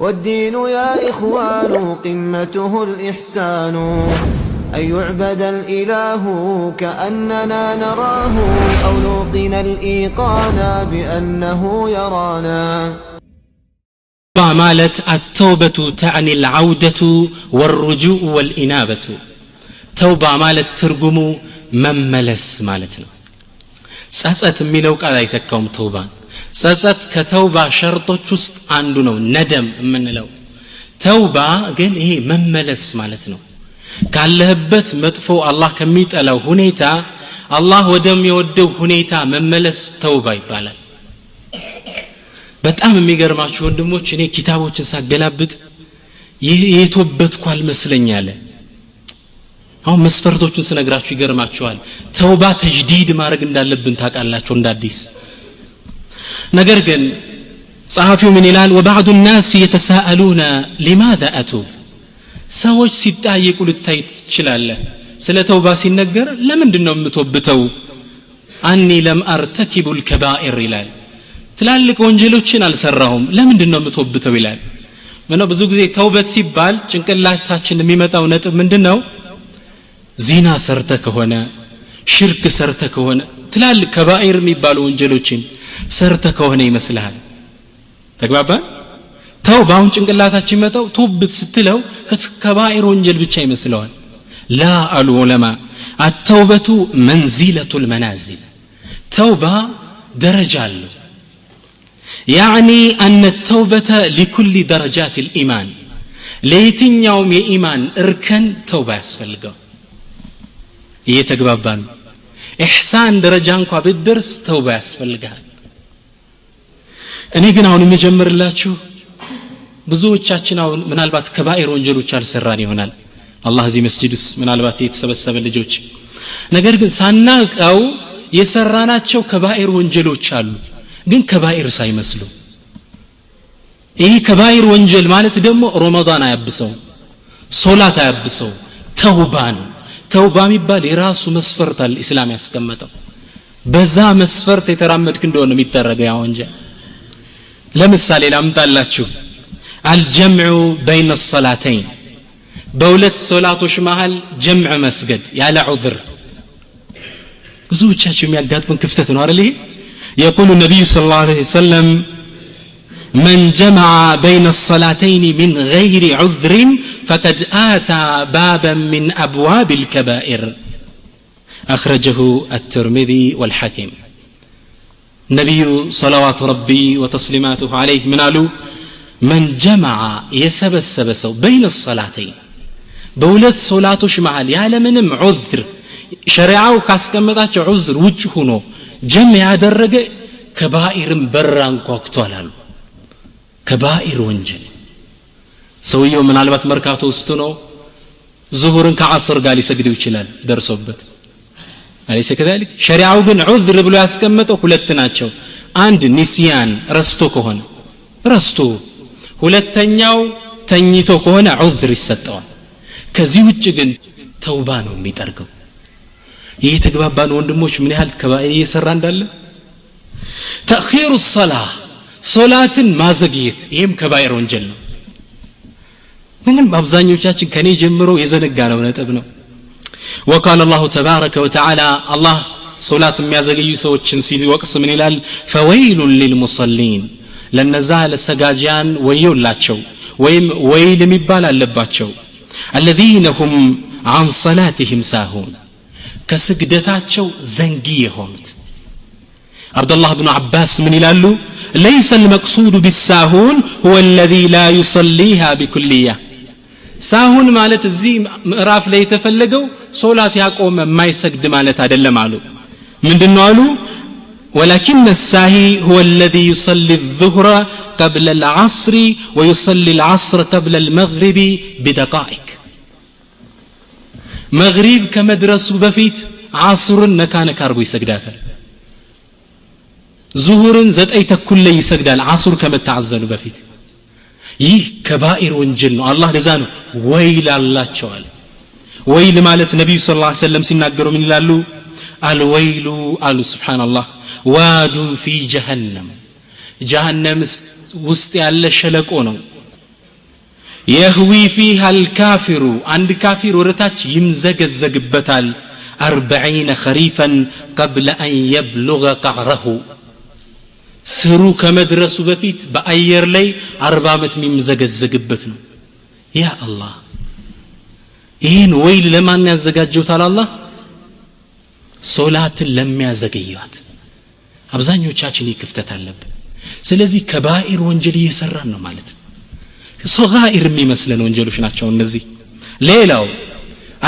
والدين يا إخوان قمته الإحسان أن يعبد الإله كأننا نراه أو نوقن الإيقان بأنه يرانا. مالت التوبة تعني العودة والرجوع والإنابة. توبة مالت ترجمو مملس مالتنا. سأسأت ميلو قال يتكوم توبة. سأسأت كتوبة شرطة جست عندنا ندم من لو. توبة جن إيه مملس مالتنا. ካለህበት መጥፎ አላህ ከሚጠላው ሁኔታ አላህ ወደሚወደው ሁኔታ መመለስ ተውባ ይባላል። በጣም የሚገርማችሁ ወንድሞች እኔ ኪታቦችን ሳገላብጥ ይህ የተወበትኩ አልመስለኛለ። አሁን መስፈርቶቹን ስነግራችሁ ይገርማችኋል። ተውባ ተጅዲድ ማድረግ እንዳለብን ታውቃላችሁ እንዳዲስ። ነገር ግን ጸሐፊው ምን ይላል? وبعض الناس يتساءلون لماذا أتوب ሰዎች ሲጣየቁ ልታይ ትችላለህ። ስለ ተውባ ሲነገር ለምንድነው የምትወብተው? አኒ ለም አርተኪቡ الكبائر ይላል። ትላልቅ ወንጀሎችን አልሰራሁም ለምንድነው የምትወብተው ይላል። ምነው ብዙ ጊዜ ተውበት ሲባል ጭንቅላታችን የሚመጣው ነጥብ ምንድነው? ዚና ሰርተ ከሆነ ሽርክ ሰርተ ከሆነ ትላልቅ ከባኢር የሚባሉ ወንጀሎችን ሰርተ ከሆነ ይመስልሃል። ተግባባን? ተውባውን ጭንቅላታችን መጣው ተውበት ስትለው ከባኢር ወንጀል ብቻ ይመስለዋል። ላ አሉ ዑለማ التوبة منزلة المنازل. توبة درجة له. يعني أن التوبة لكل درجات الإيمان. ليتن يوم إيمان إركن توبة يسفلقه. يتقبابان إحسان درجانك بالدرس توبة يسفلقه. أنا قنا هون مجمر الله شو ብዙዎቻችን አሁን ምናልባት ከባኢር ወንጀሎች አልሰራን ይሆናል። አላህ እዚህ መስጂድስ ምናልባት የተሰበሰበ ልጆች ነገር ግን ሳናቀው የሰራናቸው ከባኢር ወንጀሎች አሉ ግን ከባኢር ሳይመስሉ። ይሄ ከባኢር ወንጀል ማለት ደግሞ ረመዳን አያብሰው፣ ሶላት አያብሰው፣ ተውባ ነው። ተውባ የሚባል የራሱ መስፈርት አለ እስላም ያስቀመጠው። በዛ መስፈርት የተራመድክ እንደሆነ የሚደረገው ያ ወንጀል። ለምሳሌ ላምጣላችሁ الجمع بين الصلاتين. بولت صلاتوش محل جمع مسجد يالا عذر. ብዙዎቻችሁ የሚያጋጥመን ክፍተት ነው አይደል? يقول النبي صلى الله عليه وسلم من جمع بين الصلاتين من غير عذر فقد آتى بابا من أبواب الكبائر. أخرجه الترمذي والحاكم. النبي صلوات ربي وتسليماته عليه من قالوا من جمع يسبسبسو بين الصلاتين بولت صلاتوش محل يعلمنم عذر شريعه كاسكمتاچو عذر وجه ሆኖ جمع ያደረገ ከባኢርን በራን ቋቅቷል አሉ። ከባኢር ወንጀል ሰውየው ምናልባት መርካቶ ውስጥ ነው ዙሁርን ከዓስር ጋር ሊሰግደው ይችላል ደርሶበት አለይሰ ከذلك شريعه ግን عذر ብሎ ያስቀመጠው ሁለት ናቸው። አንድ ኒስያን ረስቶ ከሆነ ረስቶ፣ ሁለተኛው ተኝቶ ከሆነ ዑዝር ይሰጠዋል። ከዚህ ውጭ ግን ተውባ ነው የሚጠርገው። ይሄ ተግባባን ወንድሞች ምን ያህል ከባኢር እየሰራ እንዳለ። ተእኺሩ الصلاة ሶላትን ማዘግየት ይሄም ከባኢር ወንጀል ነው። ምንም አብዛኞቻችን ከኔ ጀምሮ የዘነጋነው ነጥብ ነው። وقال الله تبارك وتعالى الله ሶላት የሚያዘገዩ ሰዎችን ሲወቅስ ምን ይላል? فويل للمصلين ለነዛ ለሰጋጃን ወዮላቸው ወይም ወይል የሚባል አለባቸው። الذين هم عن صلاتهم ساهون ከስግደታቸው ዘንጊ የሆኑት። عبد الله بن عباس من ይላሉ? ليس المقصود بالساهون هو الذي لا يصليها بكلية. ሳሁን ማለት እዚህ ምዕራፍ ላይ የተፈለገው ሶላት ያቆመ የማይሰግድ ማለት አይደለም አሉ። ምንድነው አሉ? ولكن الساهي هو الذي يصلي الظهر قبل العصر ويصلي العصر قبل المغرب بدقائق. مغرب كمدرسه بفيت عصر نكان كاربو يسجداته، ظهر زتأي تكل يسجدال عصر كما تعزلوا بفيت. ይህ ከባኢር ወንጀል ነው። አላህ ለዛ ነው ወይል አላቸው አለ። ወይል ማለት ነብዩ ሰለላሁ ዐለይሂ ወሰለም ሲናገሩ ምን ይላሉ? አልወይሉ አሉ ሱብሃንአላህ ዋዱን ፊ ጀሃነም፣ ጀሃነም ውስጥ ያለ ሸለቆ ነው። يهوي فيها الكافر عند كافر ورتاች ይምዘገዘግበታል 40 خريفا قبل أن يبلغ قعره ስሩ ከመድረሱ በፊት በአየር ላይ 40 ዓመት የሚምዘገዘግበት ነው ያ አላህ ይሄን ወይል ለማን ያዘጋጀውታል አላህ ሶላትን ለሚያዘገያት አብዛኞቻችን ይክፍተት አለብን ስለዚህ ከባኢር ወንጀል እየሰራን ነው ማለት ነው ሶጋኢር የሚመስለን ወንጀሎች ናቸው እነዚህ ሌላው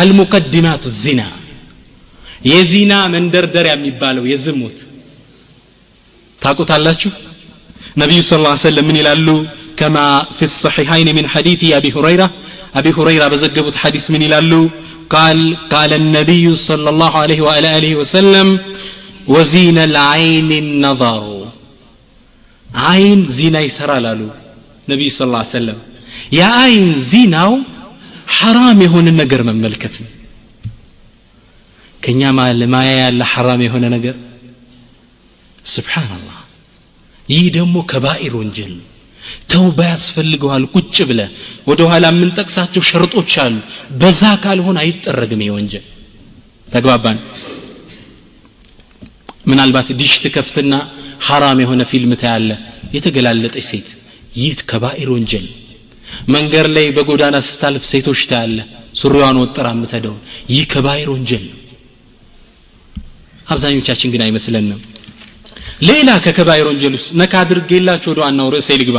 አልሙቀድማቱ ዚና የዚና መንደርደሪያ የሚባለው የዝሙት ታቁታላችሁ ነብዩ ሰለላሁ ዐለይሂ ወሰለም ምን ይላሉ كما في الصحيحين من حديث أبي هريرة بزجبت حديث من يلالو قال النبي صلى الله عليه وآله وسلم وزين العين النظر عين زنا يسرى لالو نبي صلى الله عليه وسلم يا عين زيناو حرام يهون النجر من ملكته كنيا ما يا حرام يهون النجر سبحان الله يدمو كبائر وانجل توبه ያስፈልገዋል ቁጭ ብለ ወደ ኋላ ምን ጠቅሳቸው ሸርጦች አሉ በዛ ካልሆነ አይጠረግም ይወንጀል ተግባባን ምናልባት ዲሽ ተከፍትና حرام የሆነ ፊልም ታያለ የተገላለጠች ሴት ይህ ከባኢር ወንጀል መንገር ላይ በጎዳና ስታልፍ ሴቶች ታያለ ሱሪዋን ወጥራ ምተደው ይህ ከባኢር ወንጀል አብዛኞቻችን ግን አይመስለንም ሌላ ከከባኢር ወንጀልስ ነካ አድርጌላችሁ ወደ ዋናው ርዕስ ይልግባ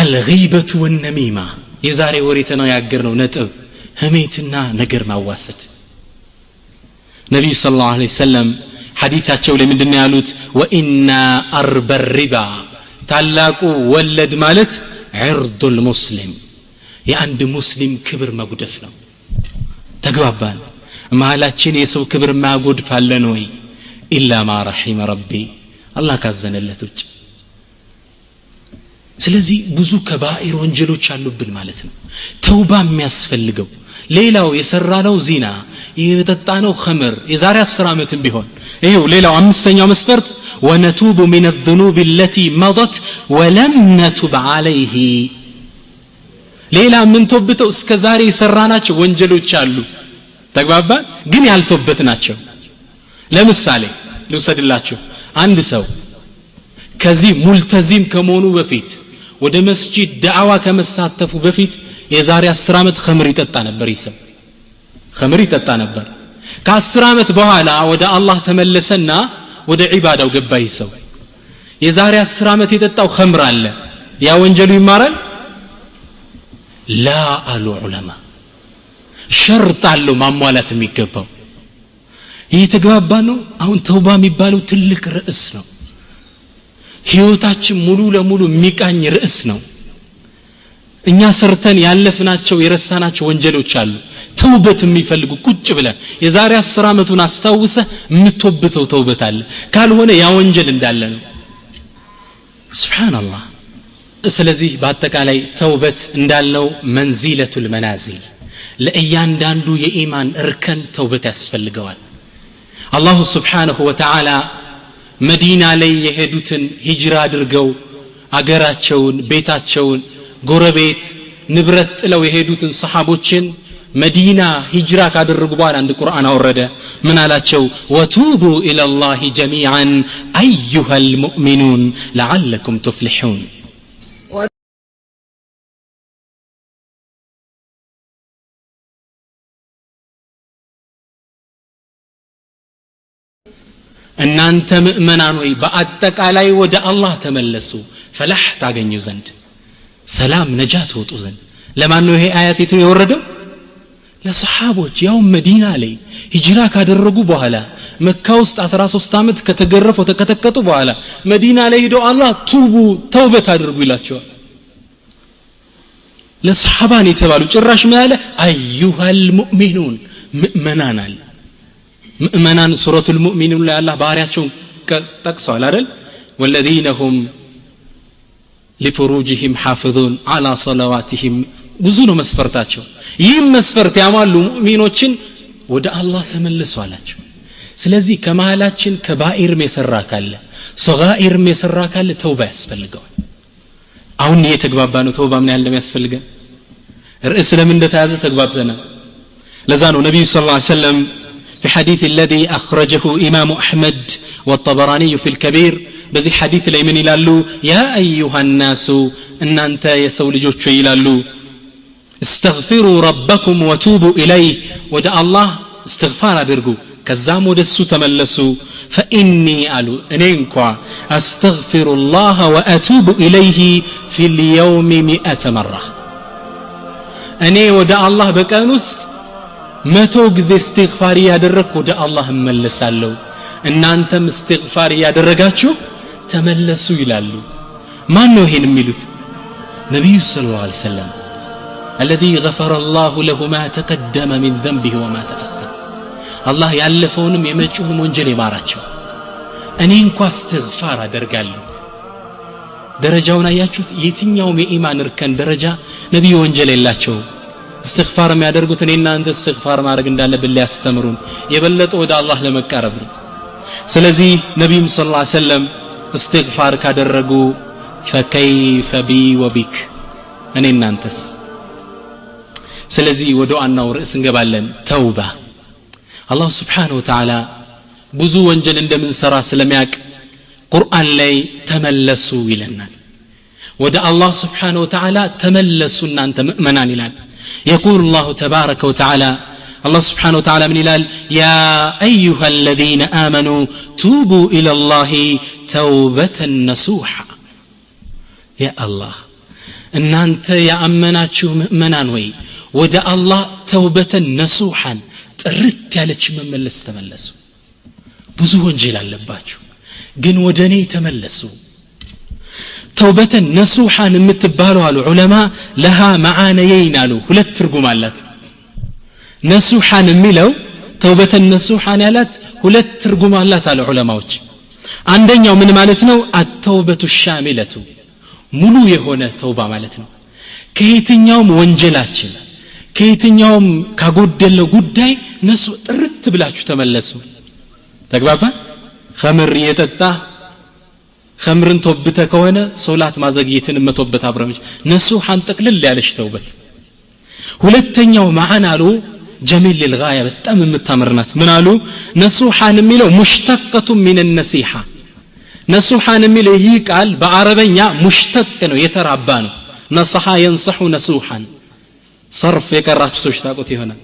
الغيبة والنميمة የዛሬ ወሬተናው ያገርነው ነጥብ ህሜትና ነገር ማዋሰድ ነብዩ ሰለላሁ ዐለይሂ ወሰለም ሐዲታቸው ላይ ምንድነው ያሉት ወኢና አርበ الربا ታላቁ ወለድ ማለት عرض المسلم የአንድ ሙስሊም ክብር መጉደፍ ነው ተግባባን ማላችን የሰው ክብር ማጎድፍ አለ ነው ኢላ ማ ረሂመ ረቢ አላህ ካዘነለት ውጭ ስለዚህ ብዙ ከባኢር ወንጀሎች አሉብን ማለት ነው ተውባ የሚያስፈልገው ሌላው የሰራነው ዚና የጠጣነው ኸምር የዛሬ 10 ዓመትም ቢሆን ይሄው ሌላው አምስተኛው መስፈርት ونتوب من الذنوب التي مضت ولم نتب عليه ሌላ ምን ተውብተው እስከ ዛሬ የሰራናቸው ወንጀሎች አሉ ተግባባ ግን ያልተውበትናቸው ለምሳሌ ልውሰድላችሁ አንድ ሰው ከዚህ ሙልተዚም ከመሆኑ በፊት ወደ መስጂድ ዳዕዋ ከመሳተፉ በፊት የዛሬ 10 ዓመት ኸምር ይጠጣ ነበር ይሰም ኸምር ይጠጣ ነበር ከ10 ዓመት በኋላ ወደ አላህ ተመለሰና ወደ ዒባዳው ገባ ይሰው የዛሬ 10 ዓመት የጠጣው ኸምር አለ ያ ወንጀሉ ይማራል ላ አሉ ዑለማ ሸርጥ አለው ማሟላት የሚገባው ይህ ተግባባ ነው አሁን ተውባ የሚባለው ትልቅ ርዕስ ነው ህይወታችን ሙሉ ለሙሉ የሚቃኝ ርዕስ ነው እኛ ሰርተን ያለፍናቸው የረሳናቸው ወንጀሎች አሉ ተውበት የሚፈልጉ ቁጭ ብለ የዛሬ 10 ዓመቱን አስተዋውሰ የምትወብተው ተውበት አለ ካልሆነ ያ ወንጀል እንዳለ ነው ሱብሃንአላህ ስለዚህ በአጠቃላይ ተውበት እንዳለው መንዚለቱል መናዚል ለእያንዳንዱ የኢማን እርከን ተውበት ያስፈልገዋል አላሁ ሱብሓነሁ ወተዓላ መዲና ላይ የሄዱትን ሂጅራ አድርገው አገራቸውን ቤታቸውን ጎረቤት ንብረት ጥለው የሄዱትን ሰሃቦችን መዲና ሂጅራ ካደረጉ በኋላ አንድ ቁርአን አወረደ ምን አላቸው ወቱቡ ኢለላሂ ጀሚዓን አዩሃል ሙእሚኑን ለዓለኩም ትፍሊሑን እናንተ ምእመናን ወይ በአጠቃላይ ወደ አላህ ተመለሱ ፈላህ ታገኙ ዘንድ ሰላም ነጃት ወጡ ዘንድ ለማን ነው ይሄ አያት የወረደው ለሰሃቦች ያው መዲና ላይ ሂጅራ ካደረጉ በኋላ መካ ውስጥ 13 ዓመት ከተገረፉ ተከተከቱ በኋላ መዲና ላይ ሄደው አላህ ቱቡ ተውበት አድርጉ ይላቸዋል ለሰሃባን የተባሉ ጭራሽ ማለት አዩሃል ሙእሚኑን ምእመናን አለ ምእመናን ሱረቱል ሙእሚኑን ላይ አላህ ባሪያቸውን ጠቅሰዋል አይደል والذين هم لفروجهم حافظون على صلواتهم ብዙ ነው መስፈርታቸው ይህም መስፈርት ያሟሉ ሙእሚኖችን ወደ አላህ ተመለሱ አላቸው ስለዚህ ከመሃላችን ከባኢር የሰራ ካለ ሶጋኢር የሰራ ካለ ተውባ ያስፈልገዋል አሁን እየተግባባነው ተውባ ምን ያህል እንደሚያስፈልገን ርዕስ ለምን እንደተያዘ ተግባብተናል ለዛ ነው ነብዩ ሰለላሁ ዐለይሂ ወሰለም في حديث الذي أخرجه إمام أحمد والطبراني في الكبير بزي حديث لي من يلالو يا أيها الناس إن أنت يسول جوتش يلالو استغفروا ربكم وتوبوا إليه ودع الله استغفار درقو كزام ودسو تملسوا فإني ألو إنكوا أستغفر الله وأتوب إليه في اليوم 100 مرة أني ودع الله بكانوست متو غزي استغفار يادرك ودع الله ملسالو ان انتم استغفار يادرغاچو تملسوا يلالو ما نو هين ميلوت نبي صلى الله عليه وسلم الذي غفر الله له ما تقدم من ذنبه وما تأخر الله يالفونم يمچونم ወንጀል ይማራቸው እኔ እንኳን استغفار አደርጋለሁ ደረጃውን አያችሁት የትኛውም የኢማን እርከን ደረጃ ነብዩ ወንጀል የላቸው استغفار የሚያደርጉት እኔና አንተ استغفار ማድረግ እንዳለብን ሊያስተምሩን የበለጠ ወደ አላህ ለመቃረብ ነው ስለዚህ ነብዩ ሰለላሁ ዐለይሂ ወሰለም استغفار ካደረጉ فكيف بي وبك እኔና አንተስ ስለዚህ ወደ ዋናው ርዕስ እንገባለን ተውባ አላህ Subhanahu Wa Ta'ala ብዙ ወንጀል እንደምንሰራ ስለሚያውቅ ቁርአን ላይ ተመለሱ ይለናል ወደ አላህ Subhanahu Wa Ta'ala ተመለሱ እናንተ ሙእሚናን ይላል يقول الله تبارك وتعالى الله سبحانه وتعالى من إلال يا أيها الذين آمنوا توبوا إلى الله توبة نصوحا يا الله إن أنت يا أمناتشو مؤمنان وي ودى الله توبة نصوحا ترت يالتش مملس تملسوا بزو وانجيل اللباتشو قن ودني تملسوا توبة نصوحا نمتبالوا على العلماء لها معانيين قالوا ሁለት ትርጉም አላት نصوحا የሚለው توبة نصوحا ያላት ሁለት ትርጉም አላት አሉ ዑለማዎች አንደኛው ምን ማለት ነው التوبة الشاملة ሙሉ የሆነ ተውባ ማለት ነው ከየትኛውም ወንጀላችን ከየትኛውም ካጎደለው ጉዳይ ነሱ ጥርት ብላችሁ ተመለሱ ተግባባ خمر የጠጣ خمرن توبته ከሆነ ሶላት ማዘግየትን መተውበት አብረምሽ ነሱሐን ጠቅልል ያለሽ ተውበት ሁለተኛው ማዓና አሉ ጀሚል للغايه በጣም የምታመርናት ምን አሉ ነሱሐን የሚለው ሙሽተቀቱ من النصيحه ነሱሐን የሚለው ይህ ቃል በአረበኛ ሙሽተቅ ነው የተራባ ነው ነصح ينصح نصوحا صرف የቀራችሁ ሰዎች ታውቁት ይሆናል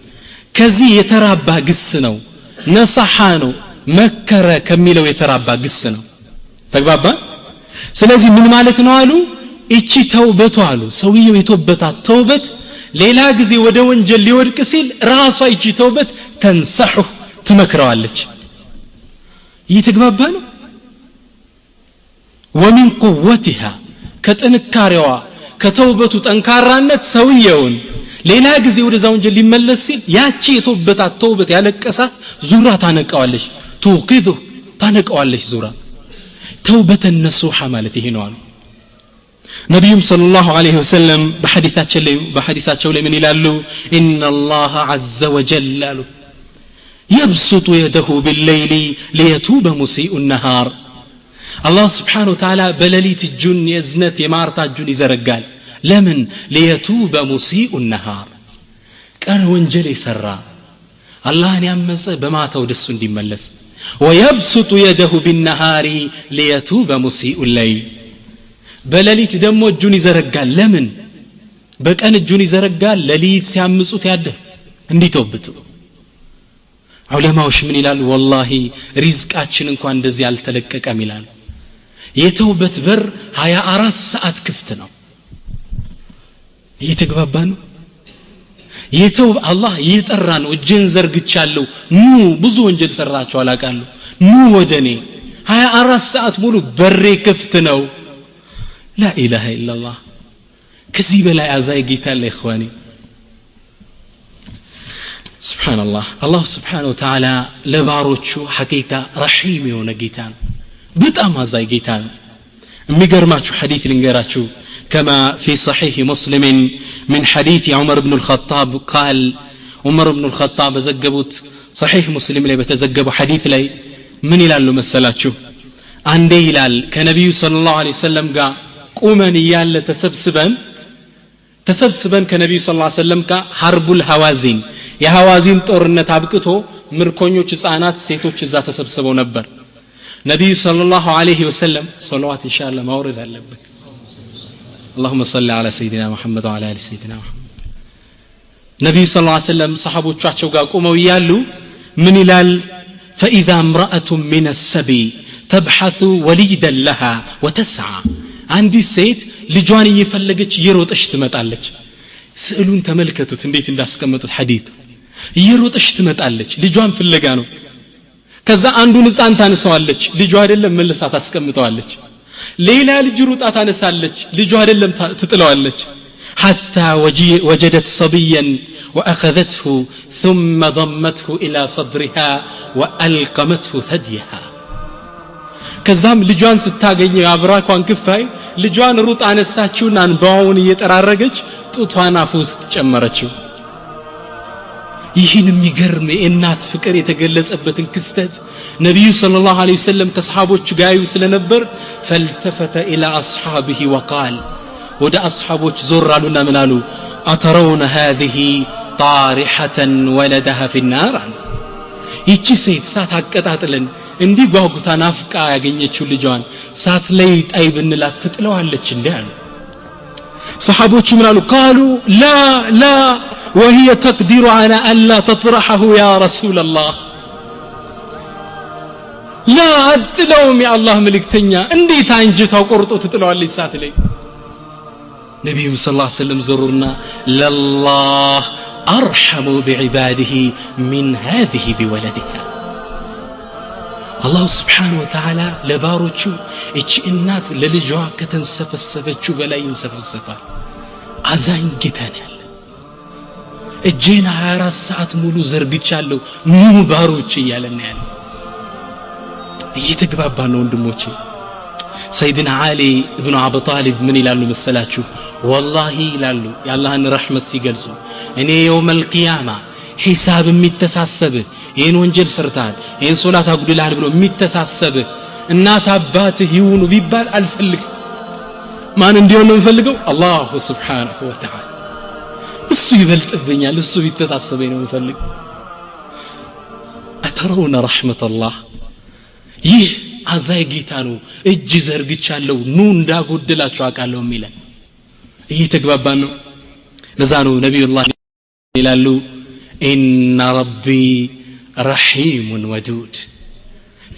ከዚህ የተራባ ግስ ነው ነصح ነው መከረ ከሚለው የተራባ ግስ ነው ተግባባ ስለዚህ ምን ማለት ነው አሉ እቺ ተውበቱ አሉ ሰውየው የተወበታት ተውበት ሌላ ጊዜ ወደ ወንጀል ሊወድቅ ሲል ራሷ እቺ ተውበት ተንሰሑ ትመክረዋለች ይተግባባ ነው ومن قوتها ከጥንካሬዋ ከተውበቱ ጠንካራነት ሰውየውን ሌላ ጊዜ ወደዛ ወንጀል ሊመለስ ሲል ያቺ የተወበታት ተውበት ያለቀሳት ዙራ ታነቀዋለች توقظه ታነቀዋለች ዙራ توبة النصوحة مالته هنا نبي صلى الله عليه وسلم بحديثات شولي من إلالو إن الله عز وجل يبسط يده بالليل ليتوب مسيء النهار الله سبحانه وتعالى بلليت الجن يزنت يمارت الجن يزرقال لمن ليتوب مسيء النهار كان وانجلي سرا الله نعمس بما تودسون دي ملس ويبسط يده بالنهار ليتوب مسيء الليل بلليت دمو الجن يزرقال لمن بكان الجن يزرقال لليت سيامسوت يده اندي توبتو علماء من ይላሉ والله ሪዝቃችን እንኳን እንደዚህ ያልተለቀቀም ይላሉ የተውበት በር 24 ሰዓት ክፍት ነው እየተግባባ ነው የተው አላህ እየጠራ ነው እጄን ዘርግቻለሁ ኑ ብዙ ወንጀል ሰራችሁ አላቃለሁ ኑ ወደኔ 24 ሰዓት ሙሉ በሬ ክፍት ነው لا اله الا الله ከዚህ በላይ አዛይ ጌታ አለ ኢኽዋኒ سبحان الله الله سبحانه وتعالى لباروچو حقيقة رحيم يونا جيتان بطعم هزاي جيتان ميقرماتشو حديث لنقراتشو كما في صحيح مسلم من حديث عمر بن الخطاب قال عمر بن الخطاب زقبوت صحيح مسلم لي بتزقبوا حديث لي من يلالو مسلاتشو عندي يلال كنبي صلى الله عليه وسلم قال ቁመን ያለ ተሰብስበን ከነብዩ ሰለላሁ ዐለይሂ ወሰለም ጋር ሐርቡል ሐዋዚን የሐዋዚን ጦርነት አብቅቶ ምርኮኞች ህፃናት ሴቶች እዛ ተሰብስበው ነበር ነብዩ ሰለላሁ ዐለይሂ ወሰለም ሶላዋት ኢንሻአላህ ማውረድ አለበት اللهم صل على سيدنا محمد وعلى ال سيدنا محمد ነብዩ ሰለላሁ ዐለይሂ ወሰለም ሰሃቦቻቸው ጋር ቆመው ይያሉ ምን ይላል فاذا امراه من السبي تبحث وليدا لها وتسعى አንዲት ሴት ልጇን እየፈለገች እየሮጠች ትመጣለች ስዕሉን ተመልከቱት እንዴት እንዳስቀመጡት ሐዲስ እየሮጠች ትመጣለች ልጇን ፍለጋ ነው ከዛ አንዱን ህፃን ታነሳዋለች ልጇ አይደለም መልሳ ታስቀምጠዋለች ሌላ ልጅ ሩጣ ታነሳለች ልጇ አይደለም ትጥለዋለች حتى وجدت صبيا واخذته ثم ضمته الى صدرها والقمته ثديها ከዛም ልጇን ስታገኝ አብራኳን ክፋይ ልጇን ሩጣ አነሳችውና አንባውን እየጠራረገች ጡቷን አፍ ውስጥ ጨመረችው ይህን የሚገርም የእናት ፍቅር የተገለጸበትን ክስተት ነብዩ ሰለላሁ ዐለይሂ ወሰለም ከሰሃቦቹ ጋር ያዩ ስለነበር فالتفت الى اصحابه وقال ወደ አስሐቦች ዞር አሉና ምን አሉ አተረውን هذه طارحة ولدها في النار ይቺ ሴት ሳት አቀጣጥለን እንዲህ ጓጉታ ናፍቃ ያገኘችው ልጇን ሳት ላይ ጣይ ብንላት ትጥለዋለች እንዴ አሉ ሰሃቦቹ ምን አሉ قالوا لا لا وهي تقدر على الا تطرحه يا رسول الله لا አጥለውም يا الله መልእክተኛ እንዴት አንጀታው ቆርጦ ትጥለዋለች ሳት ላይ ነብዩ ሰለላሁ ዐለይሂ ወሰለም ዘሩና لله ارحم بعباده من هذه بولدها الله سبحانه وتعالى ለባሮቹ እቺ እናት ለልጇ ከተንሰፈሰፈችው በላይ እንሰፈሰፋል አዛኝ ጌታ ነው ያለ እጄን 24 ሰዓት ሙሉ ዘርግቻለሁ ኑ ባሮች እያለና ያለ እየተግባባ ነው ወንድሞቼ ሰይድና አሊ ኢብኑ አቡ ጣሊብ ምን ይላሉ መሰላችሁ والله ይላሉ የአላህን ረህመት ሲገልጹ እኔ የውመል ቂያማ ሒሳብ የሚተሳሰብ ይሄን ወንጀል ሰርታል ይሄን ሶላት አጉድላል ብሎ የሚተሳሰብ እናት አባትህ ይሁኑ ቢባል አልፈልግ ማን እንዲሆን ነው የምፈልገው አላህ Subhanahu Wa Ta'ala እሱ ይበልጥብኛል እሱ ቢተሳሰበኝ ነው የምፈልግ አተረውና ረህመት አላህ ይህ አዛይ ጌታ ነው እጅ ዘርግቻለሁ ኑ እንዳጎደላችሁ አቃለው የሚለን ይሄ ተግባባን ነው ለዛ ነው ነብዩላህ ይላሉ ኢነ ረቢ ረሂም ወዱድ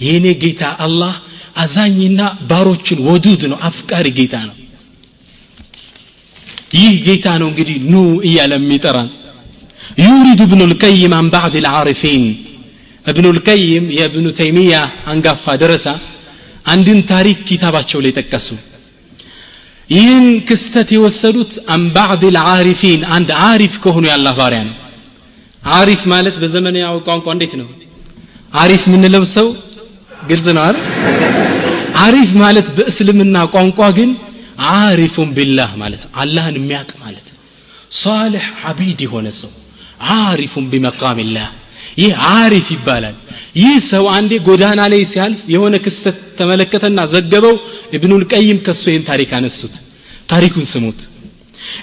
የኔ ጌታ አላህ አዛኝና ባሮችን ወዱድ ነው አፍቃሪ ጌታ ነው ይህ ጌታ ነው እንግዲህ ኑ እያለ የሚጠራን يورد ابن القيم عن بعض العارفين ابن القيم يا ابن تيمية አንጋፋ ደረሳ አንድን ታሪክ ኪታባቸው ላይ ተቀሱ ይህን ክስተት የወሰዱት عن بعض العارفين አንድ ዓሪፍ ከሆኑ ያላህ ባሪያ ነው ዓሪፍ ማለት በዘመናዊ ቋንቋ እንዴት ነው ዓሪፍ ምን ለብሰው ግልጽ ነው አይደል ዓሪፍ ማለት በእስልምና ቋንቋ ግን ዓሪፉን ቢላህ ማለት አላህን የሚያውቅ ማለት ሷሊህ አቢድ የሆነ ሰው ዓሪፉን ቢመቃሚላህ ይህ ዓሪፍ ይባላል ይህ ሰው አንዴ ጎዳና ላይ ሲያልፍ የሆነ ክስተት ተመለከተና ዘገበው ኢብኑል ቀይም ከሱ ይህን ታሪክ አነሱት ታሪኩን ስሙት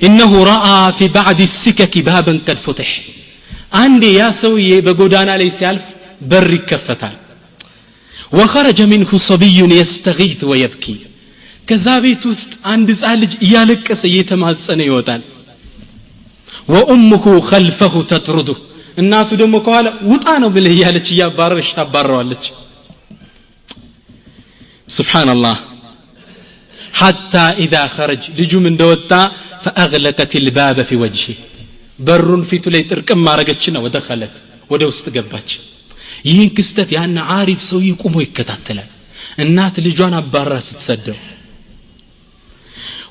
انه راى في بعض السكك بابا قد فتح አንዴ ያ ሰውዬ በጎዳና ላይ ሲያልፍ በር ይከፈታል وخرج منه صبي يستغيث ويبكي ከዛ ቤት ውስጥ አንድ ህፃን ልጅ እያለቀሰ እየተማጸነ ይወጣል وامه خلفه تطرده እናቱ ደግሞ ከኋላ ውጣ ነው ብለ ያለች ያባረረች ታባረዋለች سبحان الله حتى اذا خرج ልጁም እንደወጣ فاغلقت الباب في وجهه በሩን ፊቱ ላይ ጥርቅም ማረገችና ወደخلت ወደ ውስጥ ገባች ይህን ክስተት ያን ዓሪፍ ሰው ይቆሞ ይከታተላል እናት ልጇን አባራ ስትሰደው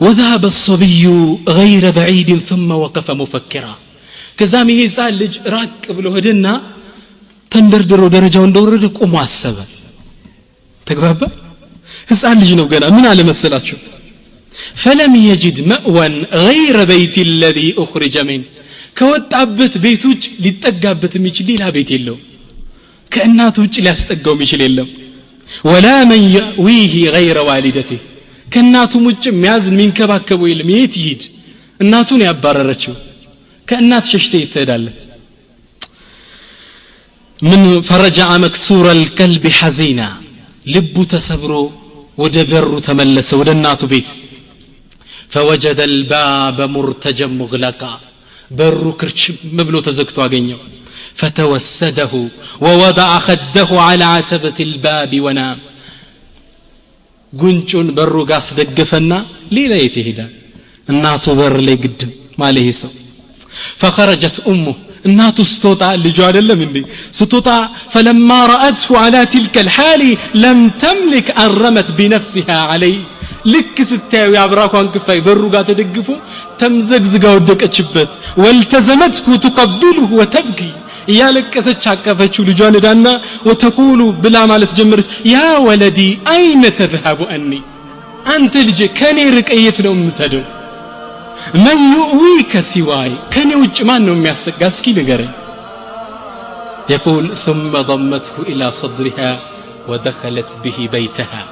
وذهب الصبي غير بعيد ثم وقف مفكرا ከዛም ይሄ ህፃን ልጅ ራቅ ብሎ ሄደና ተንደርድሮ ደረጃው እንደወረደ ቆሞ አሰበ ተግባባ ህፃን ልጅ ነው ገና ምን አለ መሰላችሁ فلم يجد مأوى غير بيت الذي أخرج منه ከወጣበት ቤት ውጭ ሊጠጋበት የሚችል ሌላ ቤት የለው ከእናቱ ውጭ ሊያስጠጋው የሚችል የለም ولا من يأويه غير والدته ከእናቱ ውጭ የሚያዝን የሚንከባከበው የለም የት ይሄድ እናቱን ያባረረችው ከእናት ሸሽተ ይተዳለ من فرجع مكسور القلب حزينا ልቡ ተሰብሮ ወደ በሩ ተመለሰ ወደ እናቱ ቤት فوجد الباب مرتجا مغلقا በሩ ክርችም ብሎ ተዘግቶ አገኘው فتوسده ووضع خده على عتبة الباب ونام ጉንጩን በሩ ጋር አስደገፈና ሌላ የት ይሄዳል እናቱ በር ላይ ግድም ማለህ ሰው فخرجت امه እናቱ ስትወጣ ልጁ አይደለም እንዴ ስትወጣ فلما رأته على تلك الحال لم تملك ان رمت بنفسها عليه ልክ ስታዩ ያብራኳን ክፋይ በሩ ጋር ተደግፎ ተምዘግዝጋ ወደቀችበት والتزمته تقبله وتبكي ያለቀሰች አቀፈችው ልጇን ዳና وتقول بلا ማለት ጀመረች يا ولدي اين تذهب عني አንተ ልጄ ከኔ ርቀየት ነው የምትሄደው من يؤويك سواي كان ውጭ ማን ነው የሚያስጠጋ እስኪ ንገረኝ يقول ثم ضمته الى صدرها ودخلت به بيتها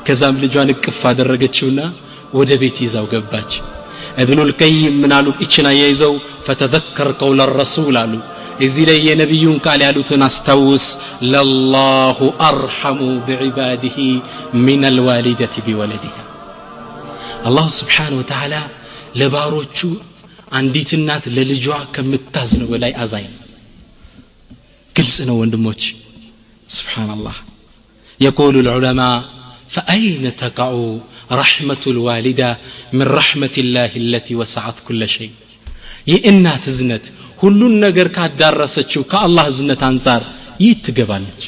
ከዛም ልጇን እቅፍ አደረገችውና ወደ ቤት ይዛው ገባች ابن القيم ምን አሉ እቺና ያይዘው فتذكر قول الرسول አሉ እዚህ ላይ የነብዩን ቃል ያሉትን አስተውስ لله ارحم بعباده من الوالده بولدها الله سبحانه وتعالى ለባሮቹ አንዲት እናት ለልጇ ከምታዝነው በላይ አዛኝ ግልጽ ነው ወንድሞች سبحان الله يقول العلماء فأين تقع رحمة الوالدة من رحمة الله التي وسعت كل شيء የእናት ዝነት ሁሉን ነገር ካዳረሰችው ከአላህ ዝነት አንፃር ይትገባለች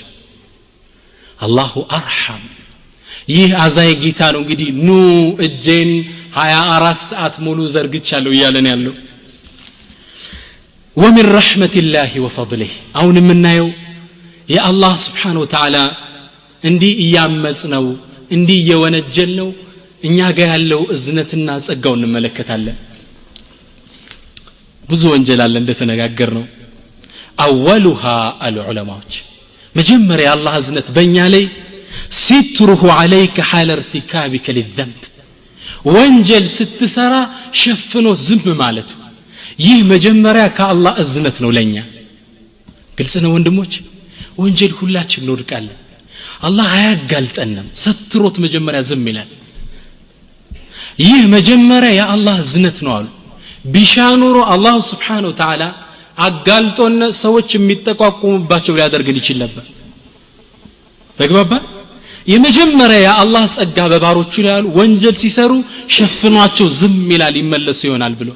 አላሁ አርሐም ይህ አዛይ ጌታ ነው እንግዲህ ኑ እጄን 24 ሰዓት ሙሉ ዘርግቻለሁ ይያለን ያለው ومن رحمة الله وفضله አሁን የምናየው የአላህ Subhanahu Wa Ta'ala እንዲህ ያመጽ ነው እንዲህ የወነጀል ነው እኛ ጋር ያለው እዝነትና ጸጋው እንመለከታለን ብዙ ወንጀል አለ እንደተነጋገር ነው اولها العلماء መጀመሪያ አላህ እዝነት በእኛ ላይ ستره عليك حال ارتكابك للذنب ወንጀል ስትሰራ ሸፍኖ ዝም ማለት ይህ መጀመሪያ ከአላህ እዝነት ነው ለኛ ግልጽ ነው ወንድሞች ወንጀል ሁላችን እንወድቃለን አላህ አያጋልጠንም ሰትሮት መጀመሪያ ዝም ይላል ይህ መጀመሪያ የአላህ እዝነት ነው አሉ ቢሻኑሮ አላህ Subhanahu Wa Ta'ala አጋልጦና ሰዎች የሚጠቋቁሙባቸው ሊያደርግን ይችል ነበር ተግባባ የመጀመሪያ የአላህ ጸጋ በባሮቹ ላይ ያሉ ወንጀል ሲሰሩ ሸፍኗቸው ዝም ይላል ይመለሱ ይሆናል ብሎ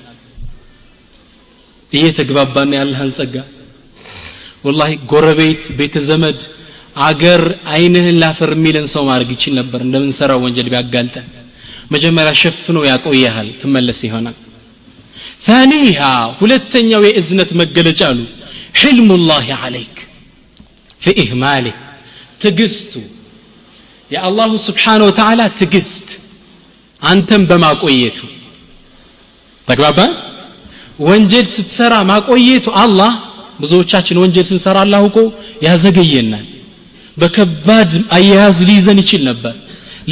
እየተግባባና ያለህን ጸጋ والله ጎረቤት ቤተ ዘመድ አገር አይንህን ላፈር ሚልን ሰው ማድረግ ይችል ነበር እንደምን ሰራው ወንጀል ቢያጋልጠ መጀመሪያ ሸፍኖ ያቆያል ትመለስ ይሆናል ثانيها ሁለተኛው የእዝነት መገለጫ አሉ حلم الله عليك في إهماله ትግስቱ የአላህ Subhanahu Wa Ta'ala ትግስት አንተም በማቆየቱ ተግባባ ወንጀል ስትሰራ ማቆየቱ አላህ ብዙዎቻችን ወንጀል ስንሰራ አላህ እኮ ያዘገየናል በከባድ አያያዝ ሊይዘን ይችል ነበር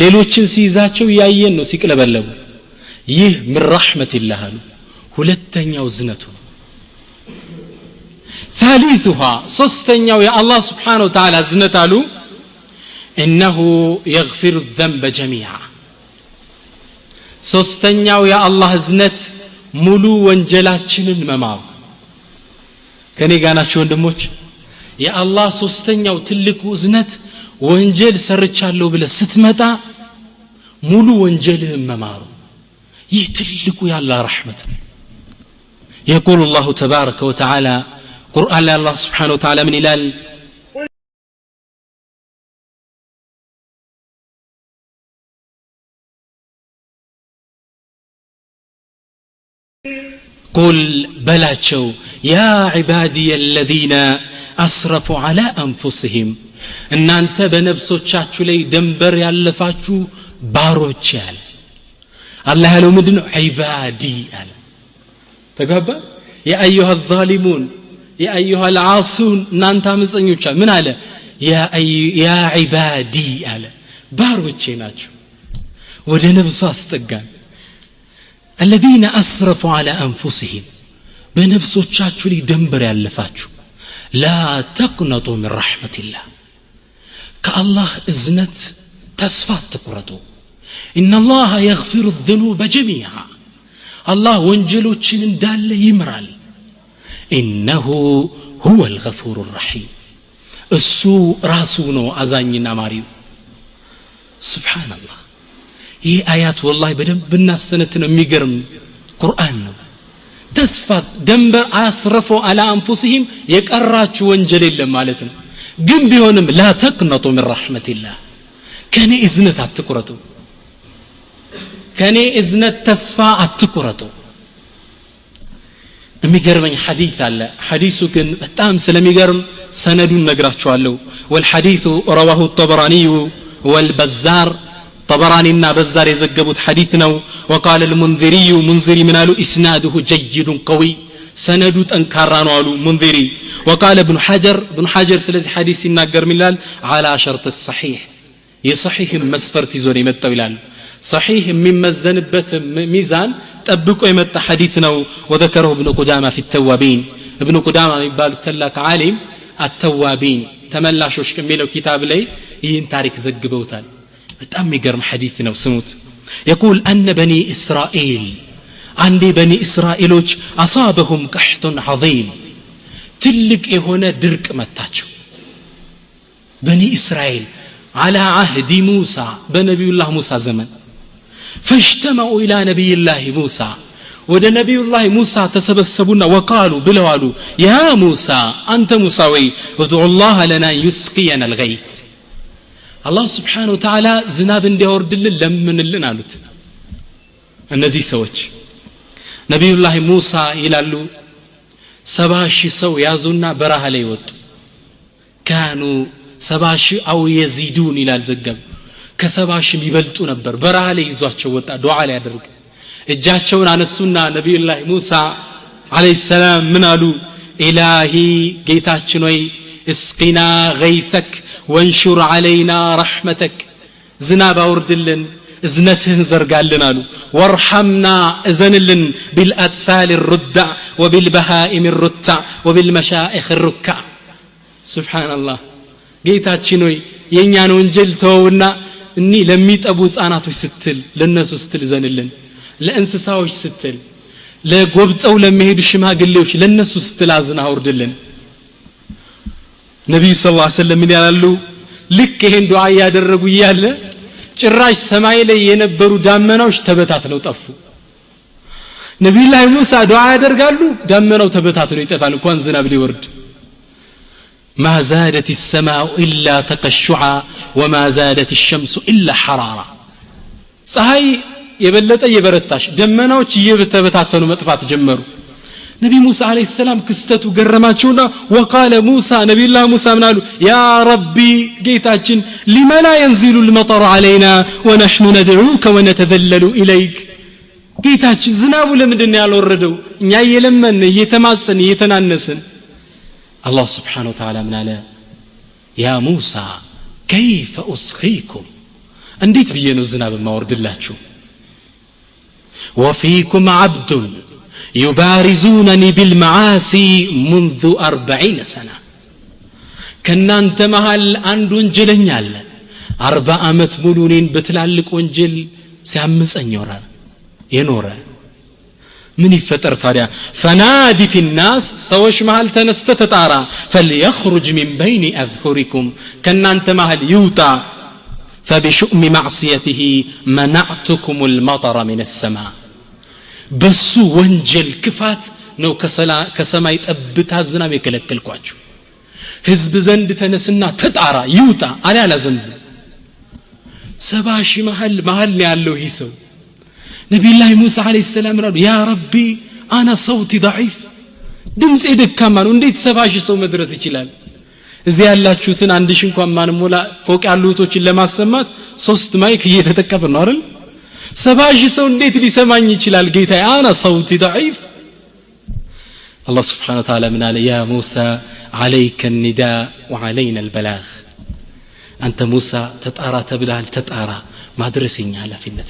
ሌሎችን ሲይዛቸው ያየን ነው ሲቅለበለቡ ይህ من رحمة الله አሉ ሁለተኛው ዝነቱ ثالثها ሶስተኛው የአላህ Subhanahu Wa Ta'ala ዝነት አሉ إنه يغفر الذنب جميعا ሶስተኛው የአላህ ዝነት ሙሉ ወንጀላችንን መማር ከኔ ጋር ናችሁ ወንድሞች የአላህ ሶስተኛው ትልቁ ዝነት ወንጀል ሰርቻለሁ ብለ ስትመጣ ሙሉ ወንጀልህን መማሩ ይህ ትልቁ ያላህ ረህመት ነው يقول الله تبارك وتعالى قرآن الله سبحانه وتعالى من إلال قل بلاتشو يا عبادي الذين أسرفوا على أنفسهم إن أنت بنفسه تشاتشو لي دنبر يالفاتشو باروتشال الله لو مدن عبادي أنا تقبل يا أيها الظالمون يا أيها العاصون نانتا مسنيوشا من على يا عبادي أنا باروتشي ناتشو ወደ ነብሱ አስጠጋን الذين اسرفوا على انفسهم በነፍሶቻችሁ ላይ ደንበር ያለፋችሁ لا تقنطوا من رحمة الله كالله እዝነት ተስፋ አትቁረጡ إن الله يغفر الذنوب جميعا الله ወንጀሎችን እንዳለ ይምራል إنه هو الغفور الرحيم እሱ ራሱ ነው አዛኝና ማሪው سبحان الله ይህ አያት والله በደንብ ብናስተነት ነው የሚገርም ቁርአን ነው ተስፋ ደንበር አስረፈው على انفسهم የቀራችሁ ወንጀል የለም ማለት ነው ግን ቢሆንም لا تقنطوا من رحمة الله ከኔ እዝነት አትቁረጡ ከኔ እዝነት ተስፋ አትቁረጡ የሚገርመኝ ሐዲስ አለ ሐዲሱ ግን በጣም ስለሚገርም ሰነዱን ነግራችኋለሁ والحديث رواه الطبراني والبزار طبرانينا بزار يزغبوت حديث ነው وقال المنذري منذري من قالوا اسناده جيد قوي سنده ጠንካራ ነው አሉ منذري وقال ابن حجر ስለዚህ ሐዲስ ይናገር ይላል على شرط الصحيح የصحيح መስፈርት ይዞ ነው የመጣው ይላል صحيح የሚመዘንበት ሚዛን ጠብቆ የመጣ ሐዲስ ነው وذكره ابن قدامة في التوابين ابن قدامة የሚባሉት ተላክ ዓሊም التوابين ተመላሾች ከሚለው ኪታብ ላይ ይህን ታሪክ ዘግበውታል በጣም የሚገርም ሐዲስ ነው ስሙት يقول أن بني إسرائيل عندي بني إسرائيلوች أصابهم قحط عظيم ትልቅ የሆነ ድርቅ መታቸው بني إسرائيل على عهد موسى بنبي الله موسى زمن فاجتمعوا إلى نبي الله موسى ወደ ነብዩላህ ሙሳ ተሰበሰቡና وقالوا ብለዋሉ يا موسى أنت موسى ادعو الله لنا يسقينا الغيث الله سبحانه وتعالى ዝናብ እንዲያወርድልን ለምንልን አሉት እነዚህ ሰዎች ነብዩላህ ሙሳ ይላሉ 70,000 ሰው ያዙና በረሃ ላይ ወጡ كانوا 70,000 أو يزيدون إلى الزجب ከ70,000 ይበልጡ ነበር በረሃ ላይ ይዟቸው ወጣ ዱዓ ላይ ያደርግ እጃቸውን አነሱና ነብዩላህ ሙሳ አለይሂ ሰላም ምን አሉ ኢላሂ ጌታችን ሆይ እስቂና ገይተክ ወንሹር علينا رحمتك ዝናብ አውርድልን እዝነትህን ዘርጋልን አሉ ወርሐምና እዘንልን بالأطفال الرضع وبالبهائم الرتع وبالمشائخ الركع سبحان الله ጌታችን ሆይ የኛን ወንጀል ተወውና እኒ ለሚጠቡ ህፃናቶች ስትል ለነሱ ስትል ዘንልን ለእንስሳዎች ስትል ለጎብጠው ለሚሄዱ ሽማግሌዎች ለነሱ ስትል አዝና አውርድልን ነብዩ ሰለላሁ ዐለይሂ ወሰለም ይላሉ ልክ ይሄን ዱዓ ያደረጉ ይያለ ጭራሽ ሰማይ ላይ የነበሩ ዳመናዎች ተበታትነው ጠፉ ነብዩላህ ሙሳ ዱዓ ያደርጋሉ ዳመናው ተበታትነው ይጠፋል እንኳን ዝናብ ሊወርድ ما زادت السماء إلا تقشعا وما زادت الشمس إلا حرارة ፀሐይ የበለጠ የበረታሽ ደመናዎች እየተበታተኑ መጥፋት ጀመሩ ነብዩ ሙሳ አለይሂ ሰላም ክስተቱ ገረማቸውና وقال موسى نبي الله موسى ምናሉ يا ربي ጌታችን لما لا ينزل المطر علينا ونحن ندعوك ونتذلل إليك ጌታችን ዝናቡ ለምንድን ነው ያልወረደው እኛ እየለመን እየተማጸን እየተናነስን الله سبحانه وتعالى من على يا موسى كيف أسقيكم انديت بينو زناب ما ورد الله شو وفيكم عبد يبارزونني بالمعاصي منذ 40 سنة كنا انت مهل عند وانجلن يالا 40 عمت ملونين بتلالك وانجل سيامس انيورا ينورا من يفتر تاريا فنادي في الناس سوش مهل تنستتتارا فليخرج من بين أذهركم كنا انت مهل يوتا فبشؤم معصيته منعتكم المطر من السماء بسو وانجل كفات نو كسماء يتأبتها الزنام يكلكل كواجو حزب زند تنسنا تتارا يوتا على لازم سباشي محل نيالو هيسو نبي الله موسى عليه السلام قال يا ربي أنا صوتي ضعيف دمس إيدك كمان ونديت 70 ሰው መድረስ ይችላል እዚህ ያላችሁትን አንድ ሺህ እንኳን ማንሞላ ፎቅ ያሉቶችን ለማሰማት 3 ማይክ እየተጠቀመ ነው አይደል 70 ሰው እንዴት ሊሰማኝ ይችላል ጌታዬ أنا صوتي ضعيف الله سبحانه وتعالى من قال يا موسى عليك النداء وعلينا البلاغ أنت موسى تتأرى تبلال تتأرى ማድረስኛ ኃላፊነት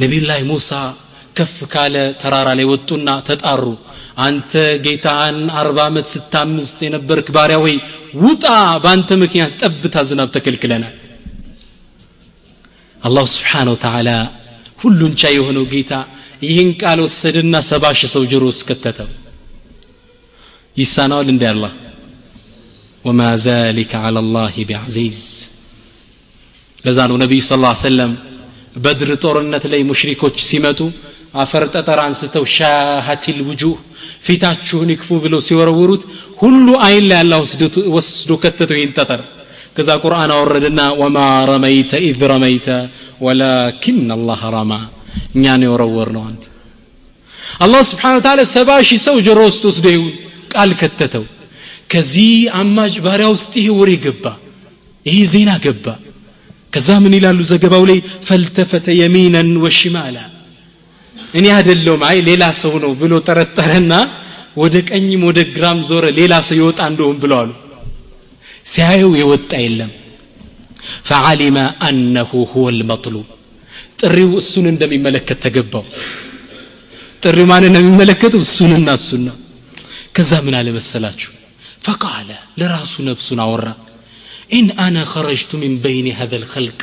ነብዩላህ ሙሳ ከፍ ካለ ተራራ ላይ ወጡና ተጣሩ አንተ ጌታን 40 ዓመት ስታምስት የነበርክ ባሪያ ወይ ውጣ ባንተ ምክንያት ጠብታ ዝናብ ተከልክለናል አላህ Subhanahu Wa Ta'ala ሁሉን ቻይ የሆነው ጌታ ይህን ቃል ወሰደና 70 ሰው ጆሮ ውስጥ ከተተው ይሳናል እንደ አላህ وما ذلك على الله بعزيز ለዛኑ ነብዩ ሰለላሁ ዐለይሂ ወሰለም በድር ጦርነት ላይ ሙሽሪኮች ሲመጡ አፈር ጠጠር አንስተው ሻሃቲል ውጁህ ፊታችሁን ይክፉ ብለው ሲወረውሩት ሁሉ አይን ላይ አላህ ወስዶ ከተተው ይህን ጠጠር ከዛ ቁርአን አወረደና ወማ ረመይተ ኢዝ ረመይተ ወላኪን አላህ ረማ እኛ ነው የወረወርነው አንተ አላህ Subhanahu Wa Ta'ala 70 ሰው ጆሮ ውስጥ ወስዶ ቃል ከተተው ከዚህ አማጅ ባሪያ ውስጥ ይሄ ወሬ ገባ ይሄ ዜና ገባ ከዛ ምን ይላሉ ዘገባው ላይ ፈልተፈተ የሚናን ወሽማላ እኔ አይደለም አይ ሌላ ሰው ነው ብሎ ተረጠረና ወደ ቀኝም ወደ ግራም ዞረ ሌላ ሰው ይወጣ እንደሆነ ብለዋል ሲያየው የወጣ የለም فعلم انه هو المطلوب ጥሪው እሱን እንደሚመለከት ተገባው ጥሪው ማን እንደሚመለከተው እሱንና እሱና ከዛ ምን አለ መሰላችሁ فقال لراس نفسه አወራ إن أنا خرجت من بين هذا الخلق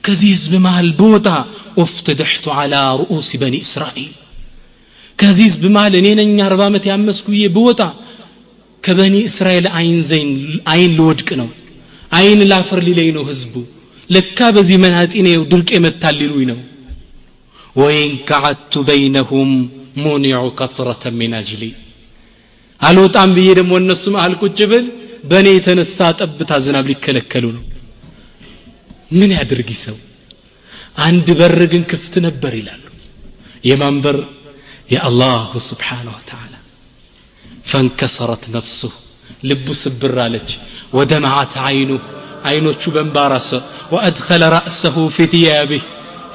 كزيز بمال بوطا افتدحت على رؤوس بني إسرائيل كزيز بمال نين 40 ዓመት ያመስኩዬ بوطا كبني إسرائيل عين لودك ነው عين ላፈር ሊለይ ነው ህዝቡ ለካ በዚህ መንሃጢኔ ድርቅ የመታልሉኝ ነው وإن قعدت بينهم منع قطرة من أجلي አልወጣም ብዬ ደሞ እነሱ መሃል ቁጭ ብል በኔ የተነሳ ጠብታ ዝናብ ሊከለከሉ ነው ምን ያድርግ ይሰው አንድ በር ግን ክፍት ነበር ይላሉ የማንበር የአላህ Subhanahu Wa Ta'ala فانكسرت نفسه ልቡ ስብር አለች ودمعت عينه አይኖቹ በእንባራሰ وادخل رأسه في ثيابه